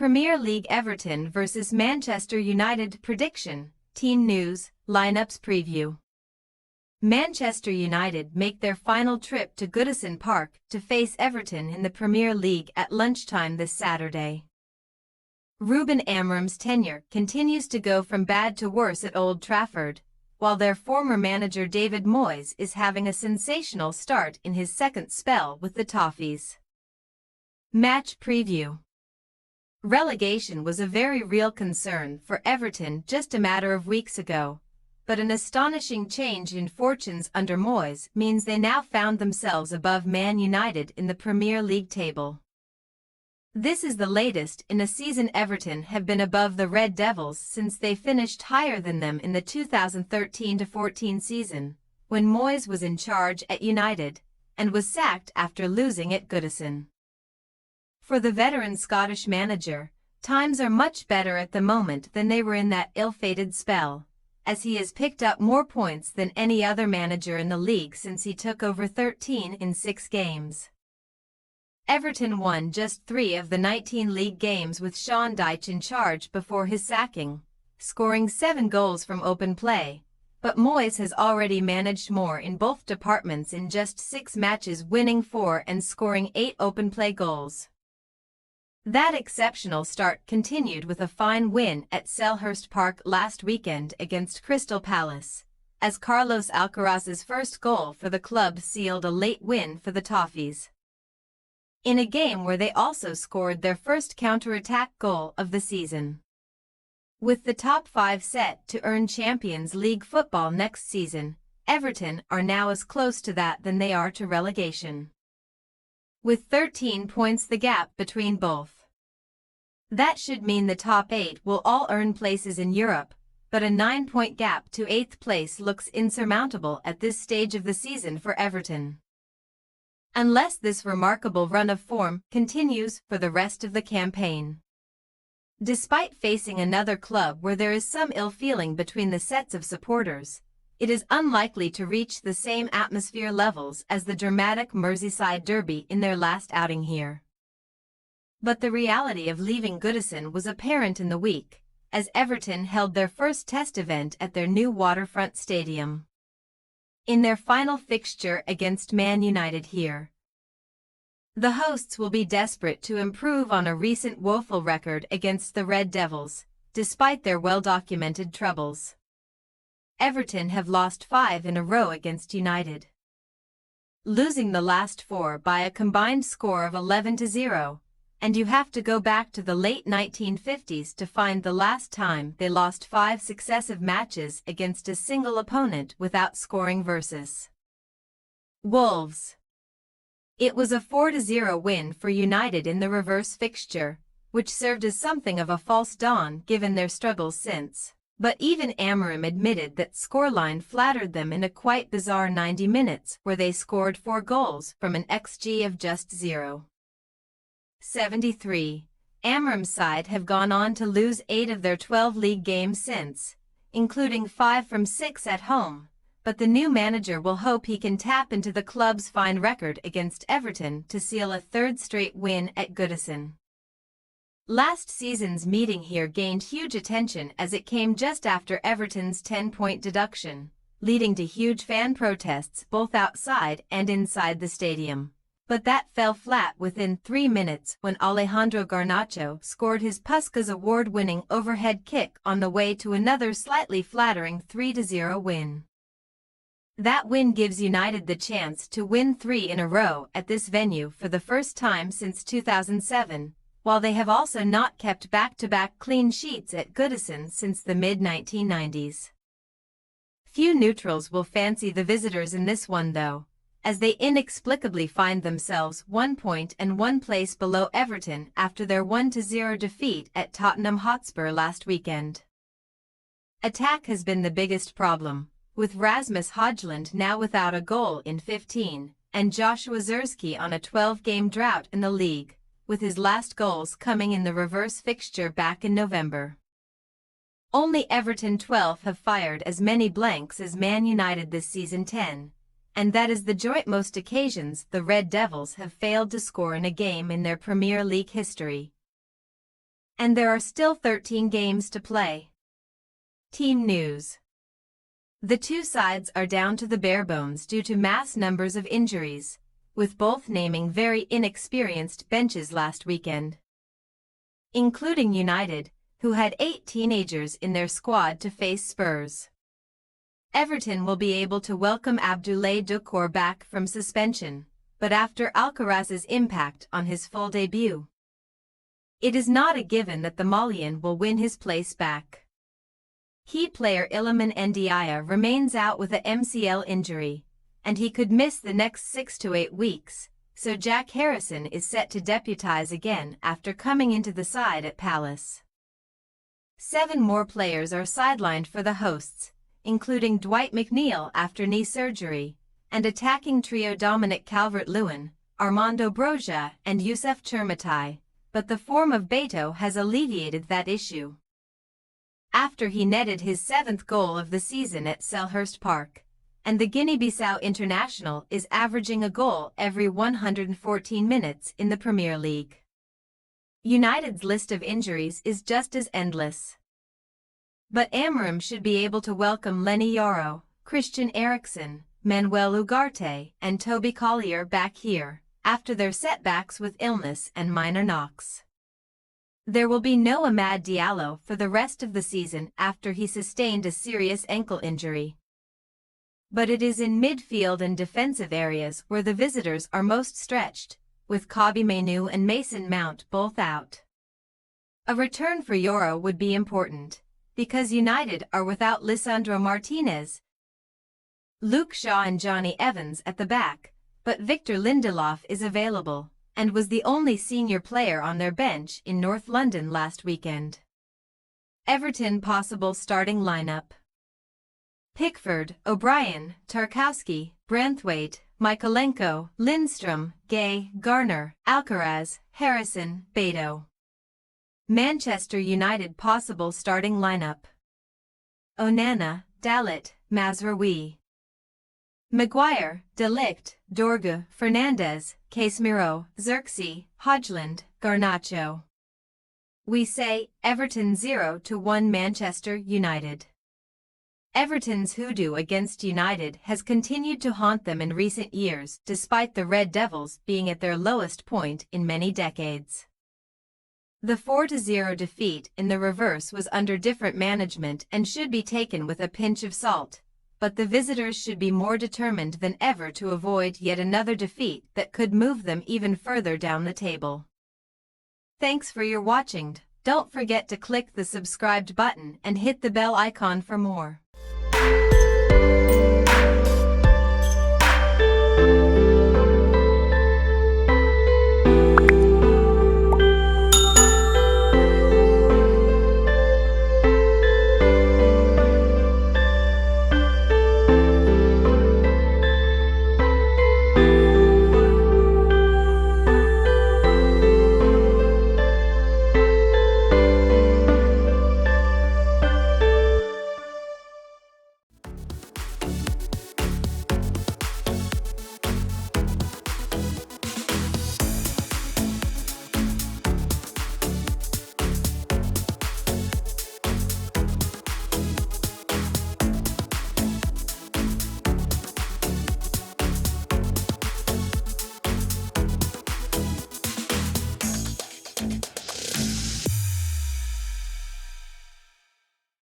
Premier League Everton vs Manchester United prediction, team news, lineups preview. Manchester United make their final trip to Goodison Park to face Everton in the Premier League at lunchtime this Saturday. Ruben Amorim's tenure continues to go from bad to worse at Old Trafford, while their former manager David Moyes is having a sensational start in his second spell with the Toffees. Match preview. Relegation was a very real concern for Everton just a matter of weeks ago, but an astonishing change in fortunes under Moyes means they now found themselves above Man United in the Premier League table. This is the latest in a season Everton have been above the Red Devils since they finished higher than them in the 2013-14 season, when Moyes was in charge at United, and was sacked after losing at Goodison. For the veteran Scottish manager, times are much better at the moment than they were in that ill-fated spell, as he has picked up more points than any other manager in the league since he took over 13 in 6 games. Everton won just 3 of the 19 league games with Sean Dyche in charge before his sacking, scoring 7 goals from open play, but Moyes has already managed more in both departments in just 6 matches, winning 4 and scoring 8 open play goals. That exceptional start continued with a fine win at Selhurst Park last weekend against Crystal Palace, as Carlos Alcaraz's first goal for the club sealed a late win for the Toffees, in a game where they also scored their first counter-attack goal of the season. With the top 5 set to earn Champions League football next season, Everton are now as close to that than they are to relegation, with 13 points the gap between both. That should mean the top 8 will all earn places in Europe, but a 9-point gap to 8th place looks insurmountable at this stage of the season for Everton, unless this remarkable run of form continues for the rest of the campaign. Despite facing another club where there is some ill feeling between the sets of supporters, it is unlikely to reach the same atmosphere levels as the dramatic Merseyside derby in their last outing here. But the reality of leaving Goodison was apparent in the week, as Everton held their first test event at their new waterfront stadium, in their final fixture against Man United here. The hosts will be desperate to improve on a recent woeful record against the Red Devils, despite their well-documented troubles. Everton have lost 5 in a row against United, losing the last 4 by a combined score of 11-0, and you have to go back to the late 1950s to find the last time they lost 5 successive matches against a single opponent without scoring versus Wolves. It was a 4-0 win for United in the reverse fixture, which served as something of a false dawn given their struggles since. But even Amorim admitted that scoreline flattered them in a quite bizarre 90 minutes where they scored 4 goals from an XG of just 0.73. Amorim's side have gone on to lose 8 of their 12 league games since, including 5 from 6 at home, but the new manager will hope he can tap into the club's fine record against Everton to seal a 3rd straight win at Goodison. Last season's meeting here gained huge attention as it came just after Everton's 10-point deduction, leading to huge fan protests both outside and inside the stadium. But that fell flat within 3 minutes when Alejandro Garnacho scored his Puskás award-winning overhead kick on the way to another slightly flattering 3-0 win. That win gives United the chance to win 3 in a row at this venue for the first time since 2007, while they have also not kept back-to-back clean sheets at Goodison since the mid-1990s. Few neutrals will fancy the visitors in this one though, as they inexplicably find themselves 1 point and 1 place below Everton after their 1-0 defeat at Tottenham Hotspur last weekend. Attack has been the biggest problem, with Rasmus Højlund now without a goal in 15, and Joshua Zirkzee on a 12-game drought in the league, with his last goals coming in the reverse fixture back in November. Only Everton 12 have fired as many blanks as Man United this season 10, and that is the joint most occasions the Red Devils have failed to score in a game in their Premier League history. and there are still 13 games to play. Team news. The two sides are down to the bare bones due to mass numbers of injuries, with both naming very inexperienced benches last weekend, including United, who had 8 teenagers in their squad to face Spurs. Everton will be able to welcome Abdoulaye Doucouré back from suspension, but after Alcaraz's impact on his full debut, it is not a given that the Malian will win his place back. Key player Iliman Ndiaye remains out with a MCL injury, and he could miss the next 6 to 8 weeks, so Jack Harrison is set to deputise again after coming into the side at Palace. 7 more players are sidelined for the hosts, including Dwight McNeil after knee surgery, and attacking trio Dominic Calvert-Lewin, Armando Broja and Youssef Chermatai, but the form of Beto has alleviated that issue, after he netted his 7th goal of the season at Selhurst Park, and the Guinea-Bissau international is averaging a goal every 114 minutes in the Premier League. United's list of injuries is just as endless, but Amorim should be able to welcome Lenny Yoro, Christian Eriksen, Manuel Ugarte and Toby Collier back here, after their setbacks with illness and minor knocks. There will be no Amad Diallo for the rest of the season after he sustained a serious ankle injury. But it is in midfield and defensive areas where the visitors are most stretched, with Kobbie Mainoo and Mason Mount both out. A return for Yoro would be important, because United are without Lisandro Martinez, Luke Shaw and Johnny Evans at the back, but Victor Lindelof is available, and was the only senior player on their bench in North London last weekend. Everton possible starting lineup: Pickford, O'Brien, Tarkowski, Branthwaite, Mykolenko, Lindstrom, Gay, Garner, Alcaraz, Harrison, Beto. Manchester United possible starting lineup: Onana, Dalit, Mazraoui, Maguire, De Ligt, Dorgu, Fernandes, Casemiro, Xerxes, Højlund, Garnacho. We say Everton 0-1 Manchester United. Everton's hoodoo against United has continued to haunt them in recent years despite the Red Devils being at their lowest point in many decades. The 4-0 defeat in the reverse was under different management and should be taken with a pinch of salt, but the visitors should be more determined than ever to avoid yet another defeat that could move them even further down the table. Thanks for your watching. Don't forget to click the subscribed button and hit the bell icon for more.